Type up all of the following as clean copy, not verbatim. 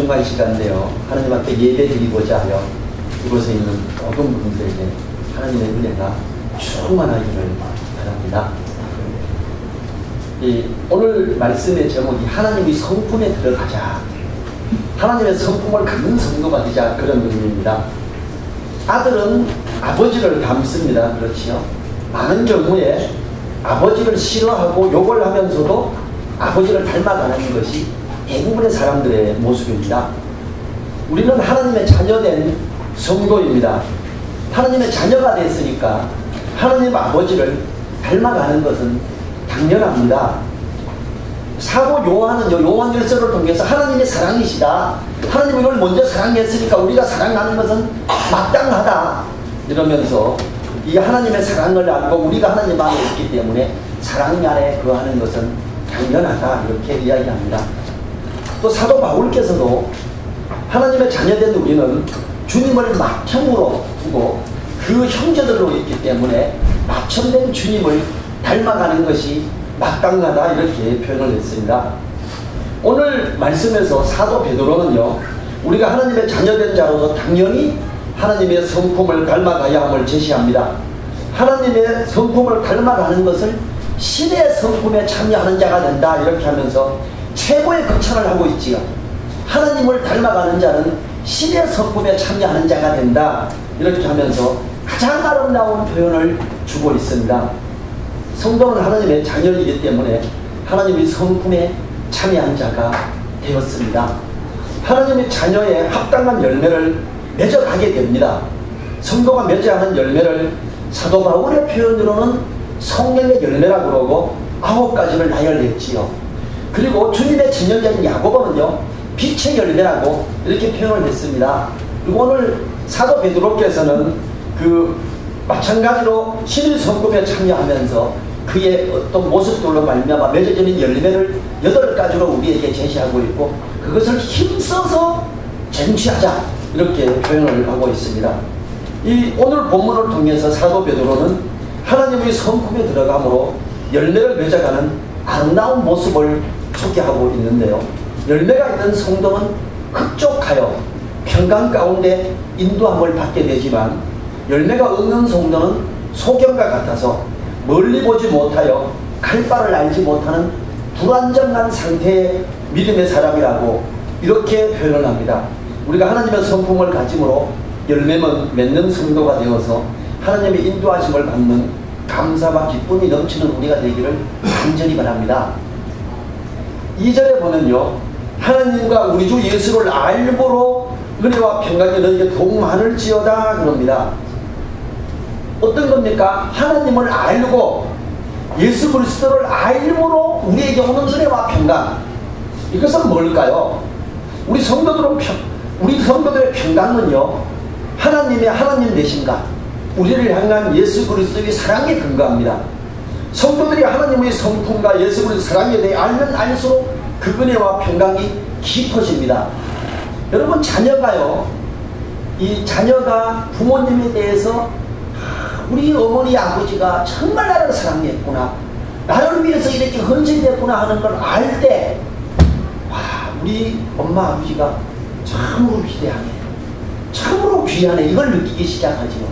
소중한 시간인데요. 하나님 앞에 예배 드리고자 하여 이곳에 있는 모든 분들에게 하나님의 은혜가 충만하기를 바랍니다. 오늘 말씀의 제목이 하나님의 성품에 들어가자. 하나님의 성품을 갖는 성도가 되자, 그런 의미입니다. 아들은 아버지를 닮습니다. 그렇지요? 많은 경우에 아버지를 싫어하고 욕을 하면서도 아버지를 닮아가는 것이 대부분의 사람들의 모습입니다. 우리는 하나님의 자녀된 성도입니다. 하나님의 자녀가 됐으니까 하나님 아버지를 닮아가는 것은 당연합니다. 사도 요한은 요한일서를 통해서 하나님의 사랑이시다, 하나님이 우리를 먼저 사랑했으니까 우리가 사랑하는 것은 마땅하다 이러면서 이 하나님의 사랑을 알고 우리가 하나님 안에 있기 때문에 사랑 안에 거하는 것은 당연하다, 이렇게 이야기합니다. 또 사도 바울께서도 하나님의 자녀된 우리는 주님을 맏형으로 두고 그 형제들로 있기 때문에 맏형된 주님을 닮아가는 것이 마땅하다, 이렇게 표현을 했습니다. 오늘 말씀에서 사도 베드로는요, 우리가 하나님의 자녀된 자로서 당연히 하나님의 성품을 닮아가야 함을 제시합니다. 하나님의 성품을 닮아가는 것을 신의 성품에 참여하는 자가 된다, 이렇게 하면서 최고의 극찬을 하고 있지요. 하나님을 닮아가는 자는 신의 성품에 참여하는 자가 된다, 이렇게 하면서 가장 아름다운 표현을 주고 있습니다. 성도는 하나님의 자녀이기 때문에 하나님의 성품에 참여한 자가 되었습니다. 하나님의 자녀의 합당한 열매를 맺어가게 됩니다. 성도가 맺어가는 열매를 사도 바울의 표현으로는 성령의 열매라고 그러고 9가지를 나열했지요. 그리고 주님의 친형제인 야고보는요, 빛의 열매라고 이렇게 표현을 했습니다. 그리고 오늘 사도 베드로께서는 마찬가지로 신의 성품에 참여하면서 그의 어떤 모습들로 말미암아 맺어지는 열매를 8가지로 우리에게 제시하고 있고, 그것을 힘써서 쟁취하자, 이렇게 표현을 하고 있습니다. 이 오늘 본문을 통해서 사도 베드로는 하나님의 성품에 들어감으로 열매를 맺어가는 아름다운 모습을 소개하고 있는데요. 열매가 있는 성도는 흡족하여 평강 가운데 인도함을 받게 되지만, 열매가 없는 성도는 소경과 같아서 멀리 보지 못하여 갈 바를 알지 못하는 불안정한 상태의 믿음의 사람이라고 이렇게 표현을 합니다. 우리가 하나님의 성품을 가짐으로 열매만 맺는 성도가 되어서 하나님의 인도하심을 받는 감사와 기쁨이 넘치는 우리가 되기를 간절히 바랍니다. 2절에 보면요, 하나님과 우리 주 예수를 알므로 은혜와 평강이 너에게 더욱 많을지어다, 그럽니다. 어떤 겁니까? 하나님을 알고 예수 그리스도를 알므로 우리에게 오는 은혜와 평강, 이것은 뭘까요? 우리 성도들의 평강은요, 하나님의 하나님 되신가, 우리를 향한 예수 그리스도의 사랑에 근거합니다. 성도들이 하나님의 성품과 예수 그리스도 사랑에 대해 알면 알수록 그 은혜와 평강이 깊어집니다. 여러분, 이 자녀가 부모님에 대해서 우리 어머니 아버지가 정말 나를 사랑했구나, 나를 위해서 이렇게 헌신했구나 하는 걸 알 때, 우리 엄마 아버지가 참으로 위대하네, 참으로 귀하네, 이걸 느끼기 시작하죠.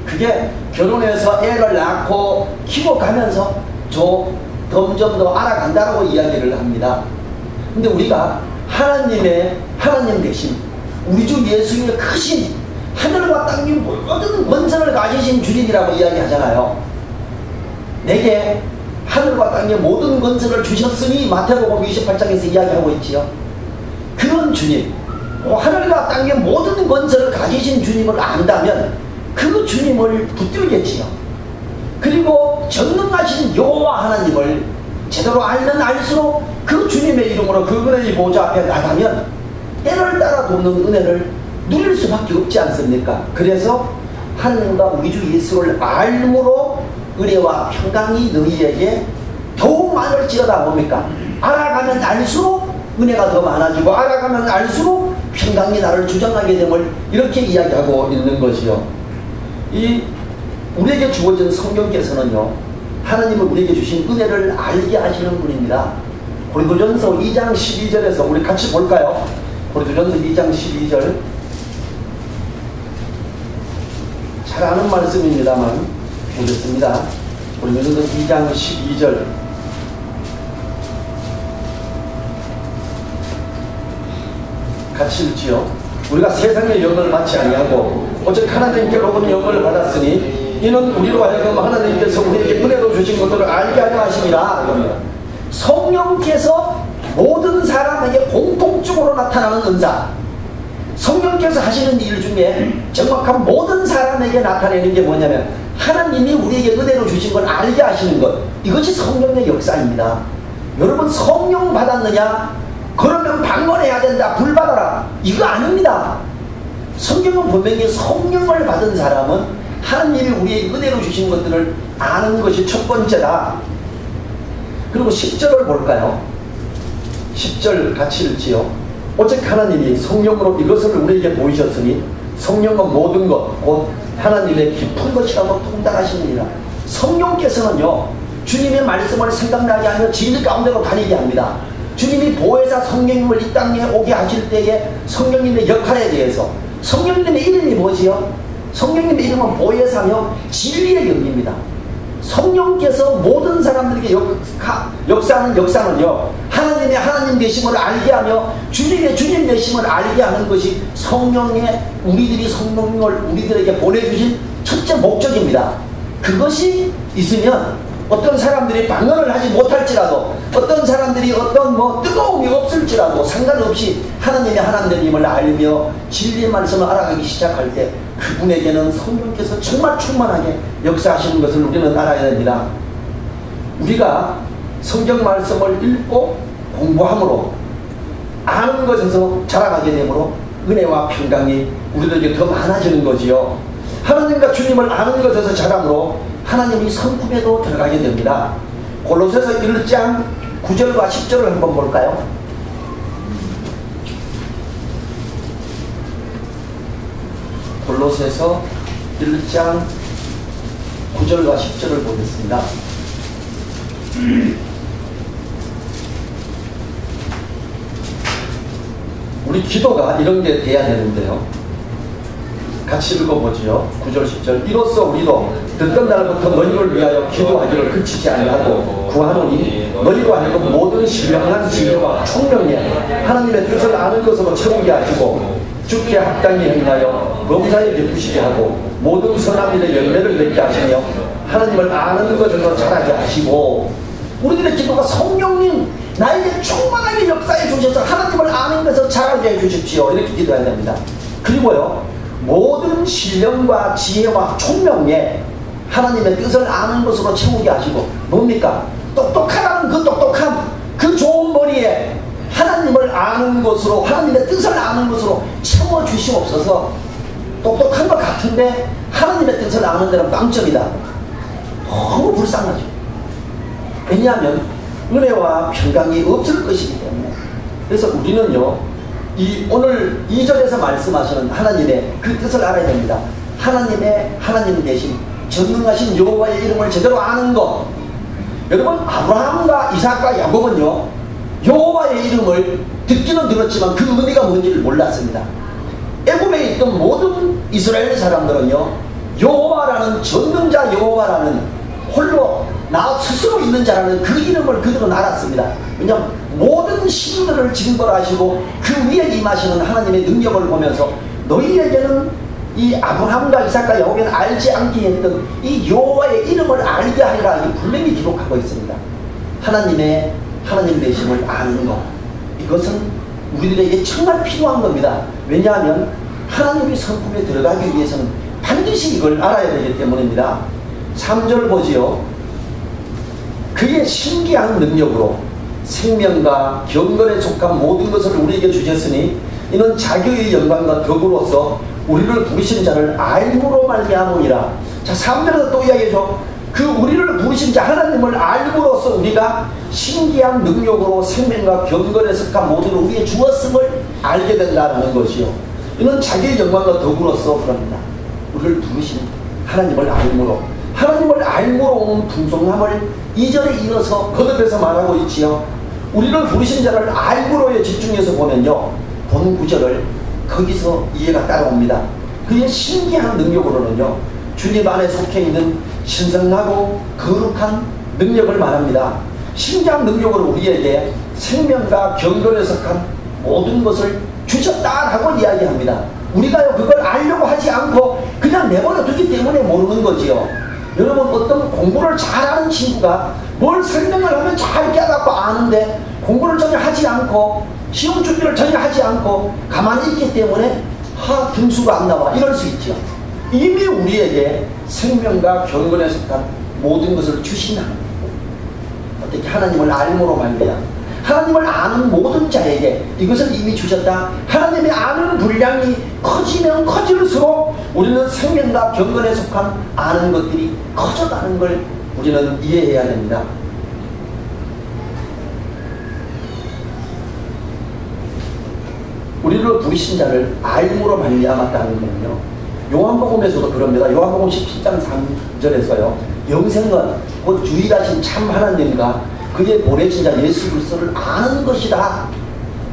그게 결혼해서 애를 낳고 키워 가면서 점점 더 알아간다라고 이야기를 합니다. 근데 우리가 하나님 대신 우리 주 예수님의 크신 하늘과 땅의 모든 권세를 가지신 주님이라고 이야기하잖아요. 내게 하늘과 땅의 모든 권세를 주셨으니 마태복음 28장에서 이야기하고 있지요. 그런 주님, 하늘과 땅의 모든 권세를 가지신 주님을 안다면 그 주님을 붙들겠지요. 그리고 전능하신 여호와 하나님을 제대로 알면 알수록 그 주님의 이름으로 그 은혜의 보좌 앞에 나가면 때를 따라 돕는 은혜를 누릴 수밖에 없지 않습니까? 그래서 하나님과 우리 주 예수를 알므로 은혜와 평강이 너희에게 더욱 많을지어다. 뭡니까? 알아가면 알수록 은혜가 더 많아지고, 알아가면 알수록 평강이 나를 주장하게 됨을 이렇게 이야기하고 있는 것이요. 우리에게 주어진 성경께서는요, 하나님은 우리에게 주신 은혜를 알게 하시는 분입니다. 고린도전서 2장 12절에서 우리 같이 볼까요? 고린도전서 2장 12절, 잘 아는 말씀입니다만 보겠습니다. 고린도전서 2장 12절, 같이 읽지요. 우리가 세상의 영을 받지 아니하고 오직 하나님께로부터 영을 받았으니 이는 우리로 하여금 하나님께서 우리에게 은혜로 주신 것들을 알게 하려 하심이라. 성령께서 모든 사람에게 공통적으로 나타나는 은사, 성령께서 하시는 일 중에 정확한 모든 사람에게 나타내는 게 뭐냐면 하나님이 우리에게 은혜로 주신 걸 알게 하시는 것, 이것이 성령의 역사입니다. 여러분, 성령 받았느냐? 그러면 방언해야 된다, 불 받아라, 이거 아닙니다. 성경은 분명히 성령을 받은 사람은 하나님이 우리에게 은혜로 주신 것들을 아는 것이 첫 번째다. 그리고 10절을 볼까요? 10절 같이 읽지요. 오직 하나님이 성령으로 이것을 우리에게 보이셨으니 성령은 모든 것 곧 하나님의 깊은 것이라고 통달하시느니라. 성령께서는요, 주님의 말씀을 생각나게 하며 진리 가운데로 다니게 합니다. 주님이 보혜사 성령님을 이 땅에 오게 하실 때에 성령님의 역할에 대해서, 성령님의 이름이 뭐지요? 성령님의 이름은 보혜사며 진리의 영입니다. 성령께서 모든 사람들에게 역사하는 역사는요, 하나님의 하나님 되심을 알게 하며 주님의 주님 되심을 알게 하는 것이 성령의, 우리들이 성령을 우리들에게 보내주신 첫째 목적입니다. 그것이 있으면 어떤 사람들이 방언을 하지 못할지라도, 어떤 사람들이 어떤 뜨거움이 없을지라도 상관없이 하나님의 하나님임을 알며 진리의 말씀을 알아가기 시작할 때 그분에게는 성령께서 정말 충만하게 역사하시는 것을 우리는 알아야 됩니다. 우리가 성경 말씀을 읽고 공부함으로 아는 것에서 자라가게 되므로 은혜와 평강이 우리들에게 더 많아지는 거지요. 하나님과 주님을 아는 것에서 자람으로 하나님이 성품에도 들어가게 됩니다. 골로새서 1장 9절과 10절을 한번 볼까요? 골로새서 1장 9절과 10절을 보겠습니다. 우리 기도가 이런 게 돼야 되는데요. 같이 읽어보지요. 9절 10절. 이로써 우리도 듣던 날부터 너희를 위하여 기도하기를 그치지 아니하고 구하노니 너희로 하여금 모든 신령한 지혜와 총명에 하나님의 뜻을 아는 것으로 채우게 하시고 주께 합당히 행하여 범사에 베푸시게 하고 모든 선한 일의 열매를 맺게 하시며 하나님을 아는 것에서 자라게 하시고. 우리들의 기도가 성령님 나에게 충만하게 역사해 주셔서 하나님을 아는 것에서 자라게 해주십시오, 이렇게 기도해야 됩니다. 그리고요, 모든 신령과 지혜와 총명에 하나님의 뜻을 아는 것으로 채우게 하시고. 뭡니까? 똑똑하다는 그 똑똑함, 그 좋은 머리에 하나님을 아는 것으로, 하나님의 뜻을 아는 것으로 채워주시옵소서. 똑똑한 것 같은데 하나님의 뜻을 아는 데는 빵점이다. 너무 불쌍하죠. 왜냐하면 은혜와 평강이 없을 것이기 때문에. 그래서 우리는요, 오늘 2절에서 말씀하시는 하나님의 그 뜻을 알아야 됩니다. 하나님의 하나님 대신 전능하신 여호와의 이름을 제대로 아는 것. 여러분, 아브라함과 이삭과 야곱은요, 여호와의 이름을 듣기는 들었지만 그 의미가 뭔지를 몰랐습니다. 애굽에 있던 모든 이스라엘 사람들은요, 여호와라는, 전능자 여호와라는, 홀로 나 스스로 있는 자라는 그 이름을 그들은 알았습니다. 왜냐하면 모든 신들을 징벌하시고 그 위에 임하시는 하나님의 능력을 보면서 너희에게는 이 아브라함과 이삭과 야곱에는 알지 않게 했던 이 여호와의 이름을 알게 하리라, 이 분명히 기록하고 있습니다. 하나님의 하나님 되심을 아는 것, 이것은 우리들에게 정말 필요한 겁니다. 왜냐하면 하나님의 성품에 들어가기 위해서는 반드시 이걸 알아야 되기 때문입니다. 3절 보지요. 그의 신기한 능력으로 생명과 경건에 속한 모든 것을 우리에게 주셨으니 이는 자기의 영광과 덕으로서 우리를 부르신 자를 알므로 말미암으니라. 자, 3절에서 또 이야기해줘. 그 우리를 부르신 자 하나님을 알므로써 우리가 신기한 능력으로 생명과 경건에 속한 모든 우리의 주었음을 알게 된다는 것이요. 이는 자기의 영광과 덕으로서 그럽니다. 우리를 부르신 하나님을 알므로, 하나님을 알므로 온 풍성함을 2절에 이어서 거듭해서 말하고 있지요. 우리를 부르신 자를 알므로에 집중해서 보면요, 본 구절을 거기서 이해가 따라옵니다. 그의 신기한 능력으로는요, 주님 안에 속해 있는 신성하고 거룩한 능력을 말합니다. 신기한 능력으로 우리에게 생명과 경건에 속한 모든 것을 주셨다라고 이야기합니다. 우리가요 그걸 알려고 하지 않고 그냥 내버려 두기 때문에 모르는 거지요. 여러분, 어떤 공부를 잘하는 친구가 뭘 설명을 하면 잘 깨닫고 아는데 공부를 전혀 하지 않고 시험 준비를 전혀 하지 않고 가만히 있기 때문에 등수가 안 나와, 이럴 수 있죠. 이미 우리에게 생명과 경건에 속한 모든 것을 주신 하나님, 어떻게 하나님을 알므로 말미암아 하나님을 아는 모든 자에게 이것을 이미 주셨다. 하나님의 아는 분량이 커지면 커질수록 우리는 생명과 경건에 속한 아는 것들이 커져가는 걸 우리는 이해해야 됩니다. 우리를 부르신 자를 알므로 말미암았다는 거는요, 요한복음에서도 그럽니다. 요한복음 17장 3절에서요, 영생은 곧 유일하신 참 하나님과 그의 보내신 자 예수 그리스도를 아는 것이다.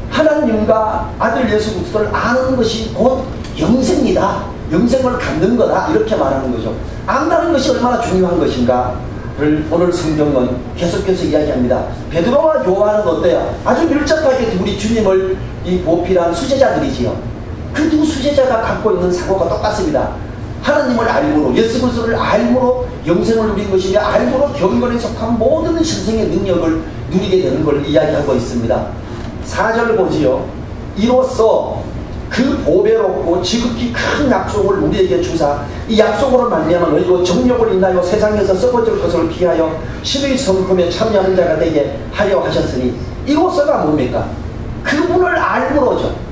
하나님과 아들 예수 그리스도를 아는 것이 곧 영생이다. 영생을 갖는 거다. 이렇게 말하는 거죠. 안다는 것이 얼마나 중요한 것인가를 오늘 성경은 계속해서 이야기합니다. 베드로와 요한은 어때요? 아주 밀접하게 우리 주님을 보필한 수제자들이지요. 그 두 수제자가 갖고 있는 사고가 똑같습니다. 하나님을 알므로, 예수 그리스도를 알므로 영생을 누린 것이며 알므로 경건에 속한 모든 신성의 능력을 누리게 되는 걸 이야기하고 있습니다. 4절 보지요. 이로써 그 보배롭고 지극히 큰 약속을 우리에게 주사 이 약속으로 말미암아 너희로 정욕을 인하여 세상에서 썩어질 것을 피하여 신의 성품에 참여하는 자가 되게 하려 하셨으니, 이로써가 뭡니까? 그분을 알므로죠.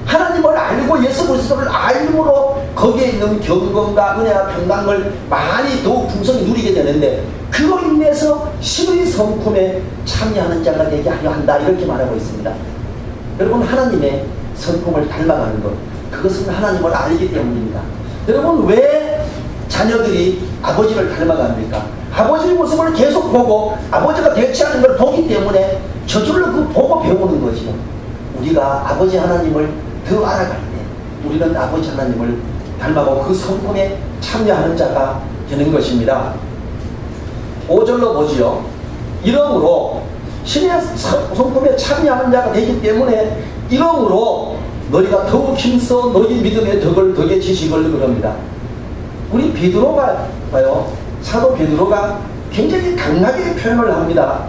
하나님을 알고 예수 그리스도를 알므로 거기에 있는 경건과 은혜와 평강을 많이 더욱 풍성히 누리게 되는데, 그로 인해서 신의 성품에 참여하는 자가 되게 하려 한다, 이렇게 말하고 있습니다. 여러분, 하나님의 성품을 닮아가는 것, 그것은 하나님을 알기 때문입니다. 여러분, 왜 자녀들이 아버지를 닮아갑니까? 아버지의 모습을 계속 보고 아버지가 대체하는 걸 보기 때문에 저절로 그 보고 배우는 거지요. 우리가 아버지 하나님을 더 알아갈 때 우리는 아버지 하나님을 닮아가고 그 성품에 참여하는 자가 되는 것입니다. 5절로 보지요. 이러므로 신의 성품에 참여하는 자가 되기 때문에 이러므로 너희가 더욱 힘써 너희 믿음의 덕을 덕의 지식을 그럽니다. 우리 베드로가 봐요. 사도 베드로가 굉장히 강하게 표현을 합니다.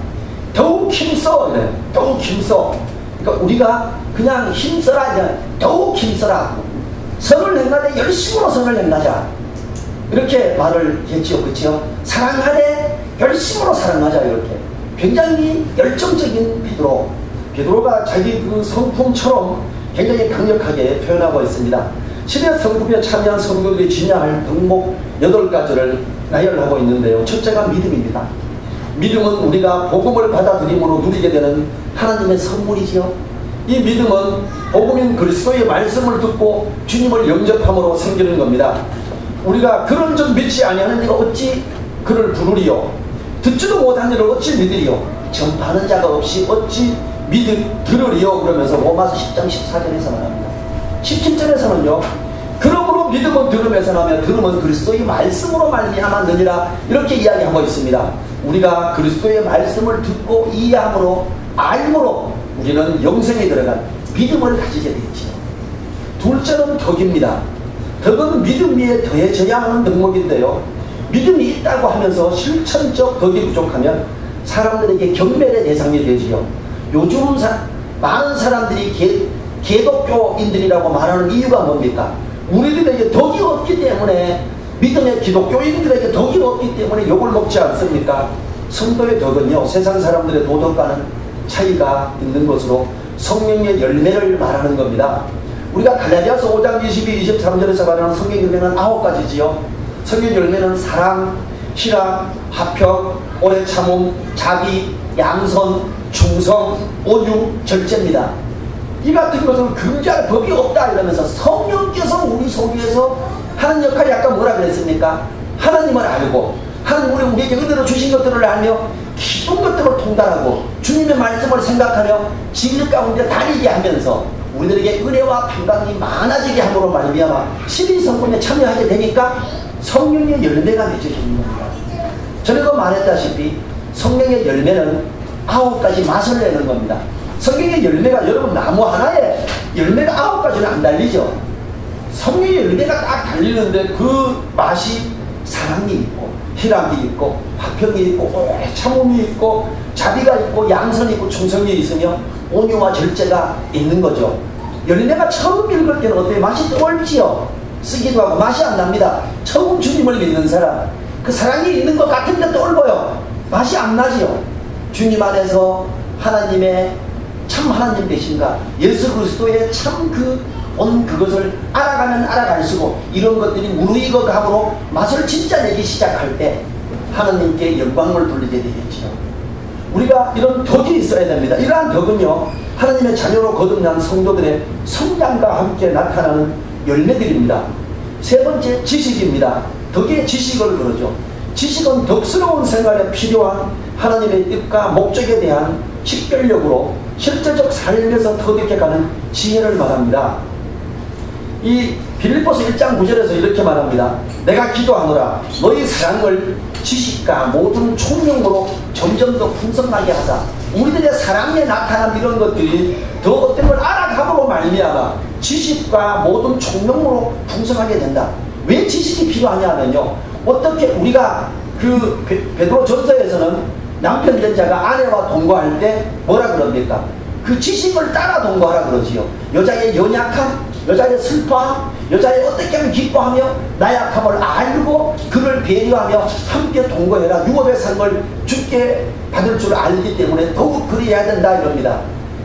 더욱 힘써, 네. 더욱 힘써. 그러니까 우리가 그냥 힘써라, 그냥 더욱 힘써라. 선을 행하되 열심으로 선을 행하자. 이렇게 말을 했지요. 그렇죠? 사랑하되 열심으로 사랑하자. 이렇게. 굉장히 열정적인 베드로. 베드로가 자기 그 성품처럼 굉장히 강력하게 표현하고 있습니다. 신의 성품에 참여한 성도들이 지녀야 할 덕목 8가지를 나열하고 있는데요. 첫째가 믿음입니다. 믿음은 우리가 복음을 받아들임으로 누리게 되는 하나님의 선물이지요. 이 믿음은 복음인 그리스도의 말씀을 듣고 주님을 영접함으로 생기는 겁니다. 우리가 그런 점 믿지 아니하는 이가 어찌 그를 부르리요? 듣지도 못한 일을 어찌 믿으리요? 전파하는 자가 없이 어찌 들으리요? 그러면서 로마서 10장 14절에서 말합니다. 17절에서는요. 그러므로 믿음은 들음에서 나며 들음은 그리스도의 말씀으로 말미암았느니라, 이렇게 이야기하고 있습니다. 우리가 그리스도의 말씀을 듣고 이해함으로 알므로 우리는 영생에 들어간 믿음을 가지게 되지요. 둘째는 덕입니다. 덕은 믿음 위에 더해져야 하는 덕목인데요. 믿음이 있다고 하면서 실천적 덕이 부족하면 사람들에게 경멸의 대상이 되지요. 요즘 많은 사람들이 개독교인들이라고 말하는 이유가 뭡니까? 우리들에게 덕이 없기 때문에, 믿음의 기독교인들에게 덕이 없기 때문에 욕을 먹지 않습니까? 성도의 덕은요, 세상 사람들의 도덕과는 차이가 있는 것으로 성령의 열매를 말하는 겁니다. 우리가 갈라디아서 5장 22, 23절에서 말하는 성령 열매는 9가지지요. 성령 열매는 사랑, 희락, 화평, 오래 참음, 자비, 양선, 충성, 온유, 절제입니다. 이 같은 것은 금지할 법이 없다 이러면서 성령께서 우리 속에서 하는 역할이 아까 뭐라 그랬습니까? 하나님을 알고 하나님 우리에게 은혜로 주신 것들을 알며 기쁜 것들을 통달하고 주님의 말씀을 생각하며 진리 가운데 다니게 하면서 우리들에게 은혜와 평강이 많아지게 함으로 말미암아 12성품에 참여하게 되니까 성령의 열매가 맺어지는 겁니다. 전에도 말했다시피 성령의 열매는 9가지 맛을 내는 겁니다. 성령의 열매가 여러분 나무 하나에 열매가 9가지는 안 달리죠. 성령의 열매가 딱 달리는데 그 맛이 사랑이 있고 희락이 있고 화평이 있고 참음이 있고 자비가 있고 양선이 있고 충성이 있으며 온유와 절제가 있는 거죠. 열매가 처음 읽을 때는 어때요? 맛이 떠올지요. 쓰기도 하고 맛이 안 납니다. 처음 주님을 믿는 사람 그 사랑이 있는 것 같은데 떠올려요. 맛이 안 나지요. 주님 안에서 하나님의 참 하나님 되신가 예수 그리스도의 참 그것을 알아가면 알아갈수록 이런 것들이 무르익어 감으로 맛을 진짜 내기 시작할 때 하나님께 영광을 돌리게 되겠죠. 우리가 이런 덕이 있어야 됩니다. 이러한 덕은요 하나님의 자녀로 거듭난 성도들의 성장과 함께 나타나는 열매들입니다. 세 번째 지식입니다. 덕의 지식을 그러죠. 지식은 덕스러운 생활에 필요한 하나님의 뜻과 목적에 대한 식별력으로 실제적 삶에서 터득해가는 지혜를 말합니다. 이 빌립보서 1장 9절에서 이렇게 말합니다. 내가 기도하노라 너희 사랑을 지식과 모든 총명으로 점점 더 풍성하게 하사. 우리들의 사랑에 나타난 이런 것들이 더 어떤 걸 알아감으로 말미암아 지식과 모든 총명으로 풍성하게 된다. 왜 지식이 필요하냐면요 어떻게 우리가 그 베드로 전서에서는 남편 된 자가 아내와 동거할 때 뭐라 그럽니까? 그 지식을 따라 동거하라 그러지요. 여자의 연약함, 여자의 슬퍼함, 여자의 어떻게 하면 기뻐하며 나약함을 알고 그를 배려하며 함께 동거해라. 유업의 상을 주께 받을 줄 알기 때문에 더욱 그리해야 된다 이럽니다.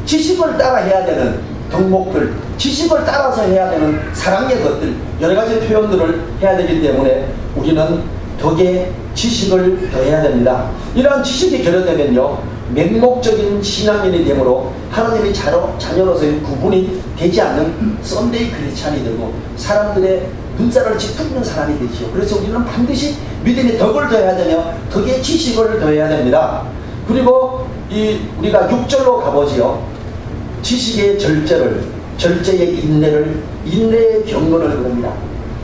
지식을 따라 해야 되는 덕목들, 지식을 따라서 해야 되는 사랑의 것들 여러 가지 표현들을 해야 되기 때문에 우리는 덕에 지식을 더해야 됩니다. 이러한 지식이 결여되면요 맹목적인 신앙인이 되므로 하나님의 자녀로서의 구분이 되지 않는 썬데이 크리스찬이 되고 사람들의 눈살을 찌푸리는 사람이 되지요. 그래서 우리는 반드시 믿음의 덕을 더해야 되며 덕의 지식을 더해야 됩니다. 그리고 우리가 6절로 가보지요. 지식의 절제의 인내를 인내의 경건을 그럽니다.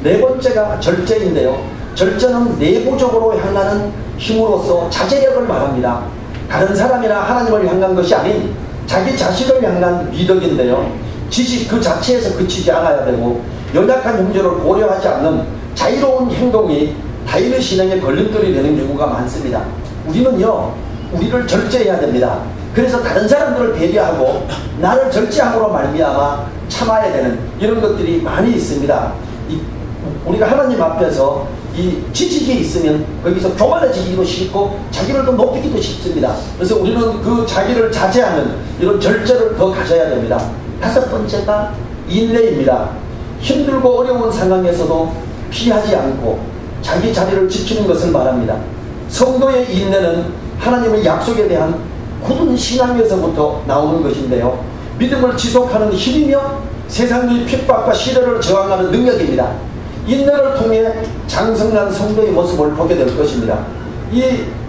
네 번째가 절제인데요. 절제는 내부적으로 향하는 힘으로써 자제력을 말합니다. 다른 사람이나 하나님을 향한 것이 아닌 자기 자신을 향한 미덕인데요. 지식 그 자체에서 그치지 않아야 되고 연약한 형제를 고려하지 않는 자유로운 행동이 다윗의 신앙에 걸림돌이 되는 경우가 많습니다. 우리는요 우리를 절제해야 됩니다. 그래서 다른 사람들을 배려하고 나를 절제함으로 말미암아 참아야 되는 이런 것들이 많이 있습니다. 우리가 하나님 앞에서 이 지식이 있으면 거기서 교만해지기도 쉽고 자기를 더 높이기도 쉽습니다. 그래서 우리는 그 자기를 자제하는 이런 절제를 더 가져야 됩니다. 다섯 번째가 인내입니다. 힘들고 어려운 상황에서도 피하지 않고 자기 자리를 지키는 것을 말합니다. 성도의 인내는 하나님의 약속에 대한 굳은 신앙에서부터 나오는 것인데요. 믿음을 지속하는 힘이며 세상의 핍박과 시련을 저항하는 능력입니다. 인내를 통해 장성한 성도의 모습을 보게 될 것입니다.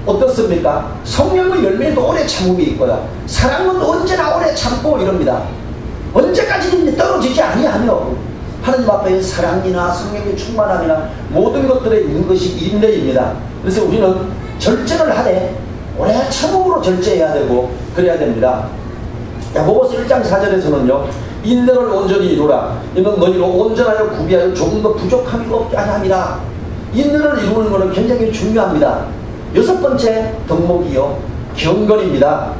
어떻습니까? 성령의 열매도 오래 참음이 있고요. 사랑은 언제나 오래 참고 이럽니다. 언제까지든지 떨어지지 아니하며 하나님 앞에 사랑이나 성령의 충만함이나 모든 것들에 있는 것이 인내입니다. 그래서 우리는 절제를 하되 오래 참음으로 절제해야 되고 그래야 됩니다. 야고보서 1장 4절에서는요. 인내를 온전히 이루라. 이는 너희로 온전하여 구비하여 조금 더 부족함이 없게 하느니라. 인내를 이루는 것은 굉장히 중요합니다. 여섯 번째 덕목이요. 경건입니다.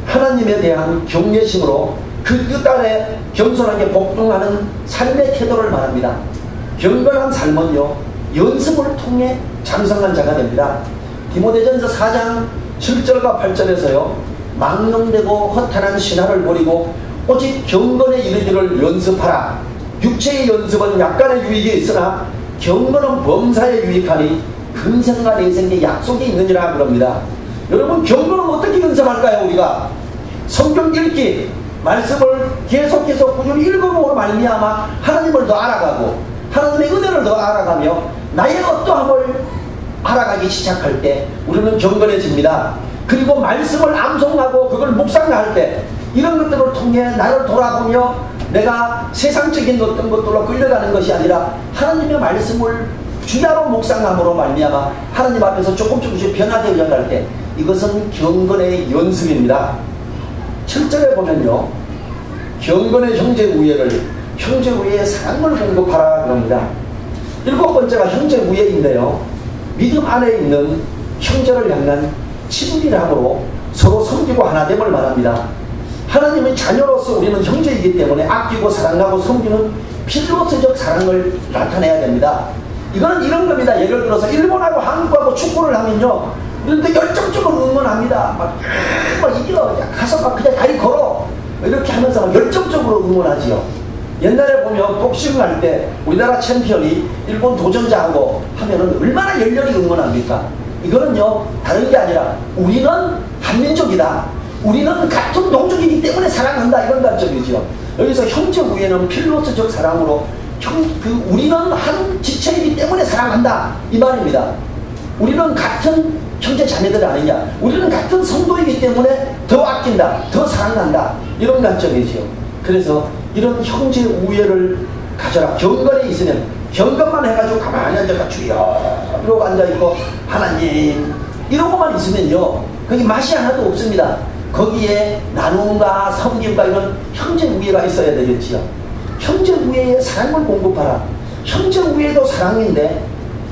하나님에 대한 경외심으로 그 뜻 아래 겸손하게 복종하는 삶의 태도를 말합니다. 경건한 삶은요. 연습을 통해 장성한 자가 됩니다. 디모데전서 4장 7절과 8절에서요. 망령되고 허탄한 신화를 버리고 오직 경건에 이르기를 연습하라. 육체의 연습은 약간의 유익이 있으나 경건은 범사에 유익하니 근생과 내생에 약속이 있느니라 그럽니다. 여러분 경건은 어떻게 연습할까요? 우리가 성경 읽기 말씀을 계속해서 꾸준히 읽어보고 말미암아 하나님을 더 알아가고 하나님의 은혜를 더 알아가며 나의 어떠함을 알아가기 시작할 때 우리는 경건해집니다. 그리고 말씀을 암송하고 그걸 묵상할 때 이런 것들을 통해 나를 돌아보며 내가 세상적인 어떤 것들로 끌려가는 것이 아니라 하나님의 말씀을 주야로 묵상함으로 말미암아 하나님 앞에서 조금씩 변화되어 갈 때 이것은 경건의 연습입니다. 7절에 보면요, 경건의 형제 우애를, 형제 우애의 사랑을 공급하라 그럽니다. 7번째가 형제 우애인데요, 믿음 안에 있는 형제를 향한 친밀함으로 서로 섬기고 하나됨을 말합니다. 하나님의 자녀로서 우리는 형제이기 때문에 아끼고 사랑하고 섬기는 필요성적 사랑을 나타내야 됩니다. 이거는 이런 겁니다. 예를 들어서 일본하고 한국하고 축구를 하면요, 그런데 열정적으로 응원합니다. 막 이겨, 가서 막 그냥 다리 걸어, 이렇게 하면서 막 열정적으로 응원하지요. 옛날에 보면 복싱 할 때 우리나라 챔피언이 일본 도전자하고 하면은 얼마나 열렬히 응원합니까? 이거는요, 다른 게 아니라 우리는 한민족이다, 우리는 같은 동족이기 때문에 사랑한다, 이런 관점이죠. 여기서 형제 우애는 필로스적 사랑으로 우리는 한 지체이기 때문에 사랑한다, 이 말입니다. 우리는 같은 형제 자매들 아니냐, 우리는 같은 성도이기 때문에 더 아낀다, 더 사랑한다, 이런 관점이죠. 그래서 이런 형제 우애를 가져라. 경건에 있으면, 경건만 해가지고 가만히 앉아가 주여 이러고 앉아있고 하나님 이러고만 있으면요, 거기 맛이 하나도 없습니다. 거기에 나눔과 섬김과 이런 형제 우애가 있어야 되겠지요. 형제 우애의 사랑을 공급하라. 형제 우애도 사랑인데,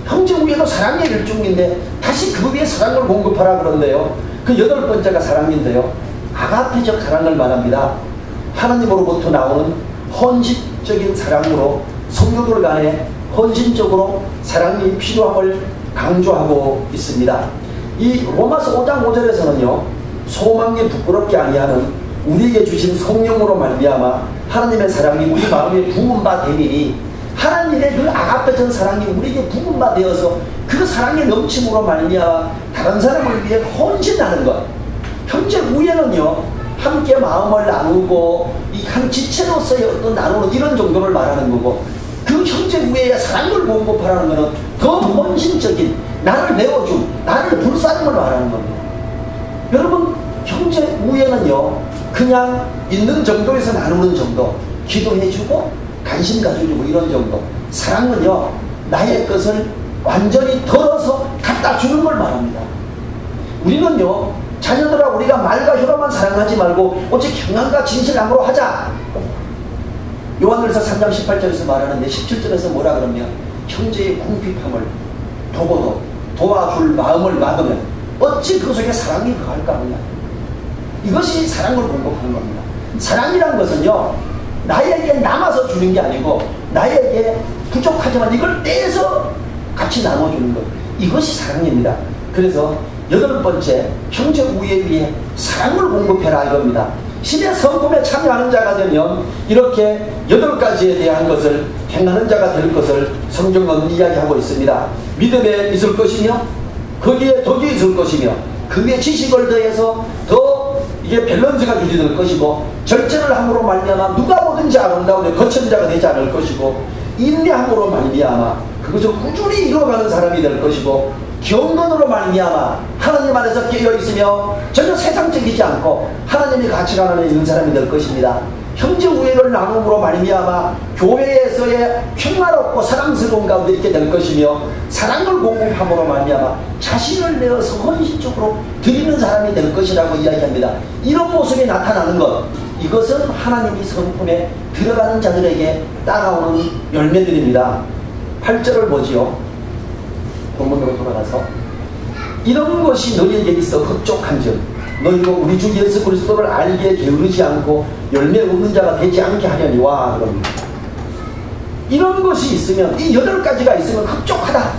형제 우애도 사랑의 일종인데 다시 그 위에 사랑을 공급하라 그런데요, 그 8번째가 사랑인데요, 아가페적 사랑을 말합니다. 하나님으로부터 나오는 헌신적인 사랑으로 성도들 간에 헌신적으로 사랑이 필요함을 강조하고 있습니다. 이 로마서 5장 5절에서는요, 소망이 부끄럽게 아니하는 우리에게 주신 성령으로 말미암아 하나님의 사랑이 우리 마음에 부은 바 되니, 하나님의 그 아가페전 사랑이 우리에게 부은 바 되어서 그 사랑의 넘침으로 말미암아 다른 사람을 위해 헌신하는 것. 형제 우애는요, 함께 마음을 나누고 이 한 지체로서의 어떤 나누는 이런 정도를 말하는 거고, 그 형제 우애의 사랑을 공급하라는 것은 더 헌신적인, 나를 내어줌, 나를 불사름을 말하는 겁니다. 여러분, 형제 우애는요, 그냥 있는 정도에서 나누는 정도, 기도해주고 관심 가져주고 이런 정도. 사랑은요, 나의 것을 완전히 덜어서 갖다 주는 걸 말합니다. 우리는요, 자녀들아 우리가 말과 혀로만 사랑하지 말고 오직 형안과 진실함으로 하자. 요한일서 3장 18절에서 말하는데 17절에서 뭐라 그러면, 형제의 궁핍함을 보고도 도와줄 마음을 받으면 어찌 그 속에 사랑이 거할까 보냐. 이것이 사랑을 공급하는 겁니다. 사랑이란 것은요, 나에게 남아서 주는 게 아니고 나에게 부족하지만 이걸 떼서 같이 나눠주는 것, 이것이 사랑입니다. 그래서 8번째, 형제 우애에 위해 사랑을 공급해라 이겁니다. 신의 성품에 참여하는 자가 되면 이렇게 8가지에 대한 것을 행하는 자가 될 것을 성경은 이야기하고 있습니다. 믿음에 있을 것이며, 거기에 덕이 있을 것이며, 그 위에 지식을 더해서 더 이게 밸런스가 유지될 것이고, 절제를 함으로 말미암아 누가 보든지 아름다운 거친 자가 되지 않을 것이고, 인내함으로 말미암아 그것을 꾸준히 이루어가는 사람이 될 것이고, 경건으로 말미암아 하나님 안에서 깨어있으며 전혀 세상적이지 않고 하나님의 가치관 안에 있는 사람이 될 것입니다. 형제 우애를 나눔으로 말미암아 교회에서의 평화롭고 사랑스러운 가운데 있게 될 것이며, 사랑을 공급함으로 말미암아 자신을 내어서 헌신적으로 드리는 사람이 될 것이라고 이야기합니다. 이런 모습이 나타나는 것, 이것은 하나님이 성품에 들어가는 자들에게 따라오는 열매들입니다. 8절을 보지요. 본문으로 돌아가서, 이런 것이 너희에게 있어 흡족한즉 너희가 우리 주 예수 그리스도를 알기에 게으르지 않고 열매 없는 자가 되지 않게 하려니와 그럽니다. 이런 것이 있으면, 이 8가지가 있으면 흡족하다,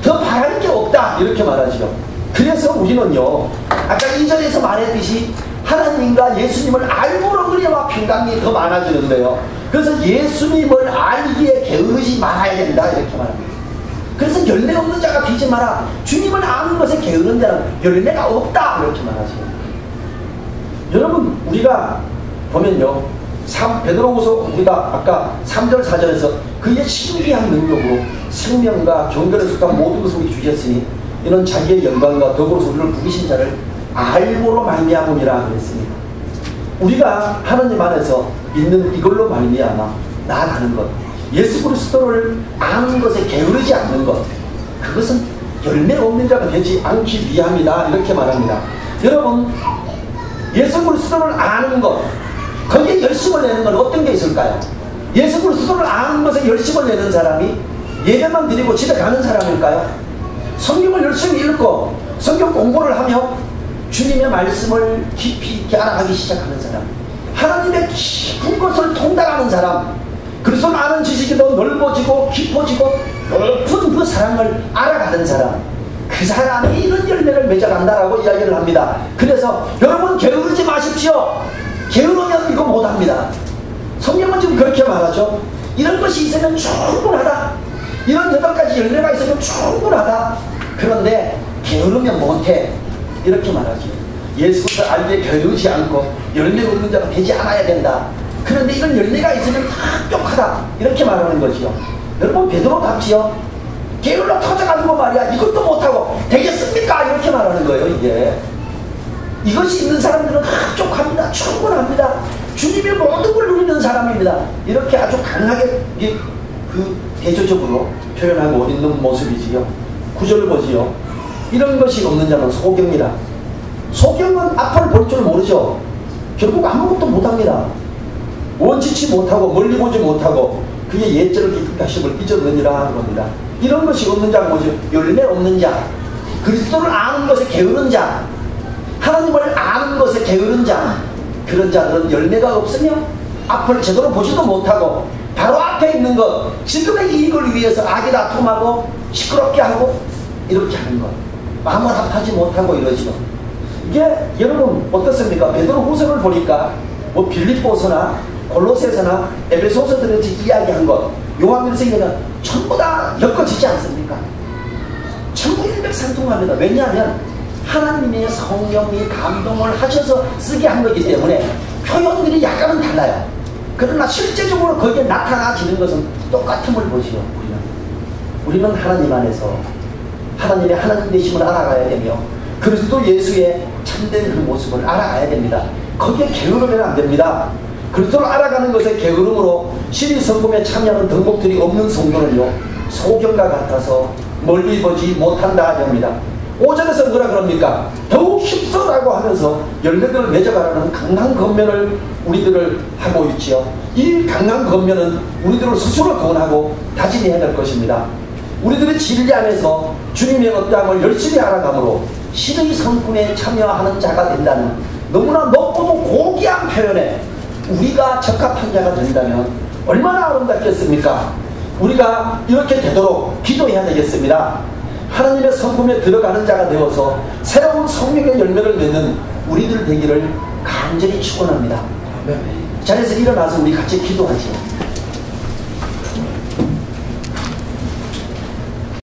더 바랄 게 없다, 이렇게 말하죠. 그래서 우리는요, 아까 2절에서 말했듯이 하나님과 예수님을 알므로 그래야 평강이 더 많아지는데요, 그래서 예수님을 알기에 게으르지 말아야 된다, 이렇게 말합니다. 그래서 열매 없는 자가 되지 마라. 주님을 아는 것에 게으른 자는 열매가 없다, 이렇게 말하죠. 여러분, 우리가 보면요, 베드로후서 우리가 아까 3절 4절에서 그의 신비한 능력으로 생명과 경건에 속한 모든 것을 우리 주셨으니 이는 자기의 영광과 덕으로서 우리를 부르신 자를 알므로 말미암음이라 그랬습니다. 우리가 하나님 안에서 있는 이걸로 말미암아 나아가는 것, 예수 그리스도를 아는 것에 게으르지 않는 것, 그것은 열매 없는 자가 되지 않기 위함이다, 이렇게 말합니다. 여러분, 예수 그리스도를 아는 것, 거기에 열심을 내는 건 어떤 게 있을까요? 예수 그리스도를 아는 것에 열심을 내는 사람이 예배만 드리고 집에 가는 사람일까요? 성경을 열심히 읽고 성경 공부를 하며 주님의 말씀을 깊이 있게 알아가기 시작하는 사람, 하나님의 깊은 것을 통달하는 사람, 그리스도를 아는 지식이 더 넓어지고 깊어지고 높은 그 사랑을 알아가는 사람, 그 사람이 이런 열매를 맺어간다라고 이야기를 합니다. 그래서 여러분, 게으르지 마십시오. 게으르면 이거 못합니다. 성경은 지금 그렇게 말하죠. 이런 것이 있으면 충분하다, 이런 8가지 열매가 있으면 충분하다. 그런데 게으르면 못해, 이렇게 말하죠. 예수를 알기에 게으르지 않고 열매 없는 자가 되지 않아야 된다. 그런데 이런 열매가 있으면 합격하다, 이렇게 말하는 거지요. 여러분, 베드로답지요. 게을러 터져가지고 말이야 이것도 못하고 되겠습니까? 이렇게 말하는 거예요. 이것이 있는 사람들은 합족합니다, 충분합니다, 주님의 모든 걸 누리는 사람입니다, 이렇게 아주 강하게 그 대조적으로 표현하고 있는 모습이지요. 구절을 보지요. 이런 것이 없는 자는 소경이라. 소경은 앞을 볼 줄 모르죠. 결국 아무것도 못합니다. 원치치 못하고 멀리 보지 못하고 그의 예절을 깊은 가심을 삐져느니라 하는 겁니다. 이런 것이 없는 자가 뭐죠? 열매 없는 자, 그리스도를 아는 것에 게으른 자, 하나님을 아는 것에 게으른 자, 그런 자들은 열매가 없으며 앞을 제대로 보지도 못하고 바로 앞에 있는 것, 지금의 이익을 위해서 악이 다툼하고 시끄럽게 하고 이렇게 하는 것, 마음을 합하지 못하고 이러지요. 이게 여러분 어떻습니까? 베드로후서를 보니까 뭐 빌립보서나 골로새서나 에베소서들에서 이야기한 것, 요한일서에는 전부 다 엮어지지 않습니까? 전부 일맥상통합니다. 왜냐하면 하나님의 성령이 감동을 하셔서 쓰게 한 거기 때문에 표현들이 약간은 달라요. 그러나 실제적으로 거기에 나타나지는 것은 똑같음을 보지요. 우리는 하나님 안에서 하나님의 하나님 되심을 알아가야 되며 그리스도 예수의 참된 그 모습을 알아가야 됩니다. 거기에 게으르면 안 됩니다. 그리스도를 알아가는 것에 게으름으로 신의 성품에 참여하는 덕목들이 없는 성도는요, 소경과 같아서 멀리 보지 못한다 하렵니다. 5절에서 뭐라 그럽니까? 더욱 힘써라고 하면서 열매들을 맺어가라는 강한 권면을 우리들을 하고 있지요. 이 강한 권면은 우리들을 스스로 권하고 다짐해야 될 것입니다. 우리들의 진리 안에서 주님의 어떠함을 열심히 알아가므로 신의 성품에 참여하는 자가 된다는 너무나 높고도 고귀한 표현에 우리가 적합한 자가 된다면 얼마나 아름답겠습니까? 우리가 이렇게 되도록 기도해야 되겠습니다. 하나님의 성품에 들어가는 자가 되어서 새로운 성령의 열매를 맺는 우리들 되기를 간절히 축원합니다. 자리에서 일어나서 우리 같이 기도하지요.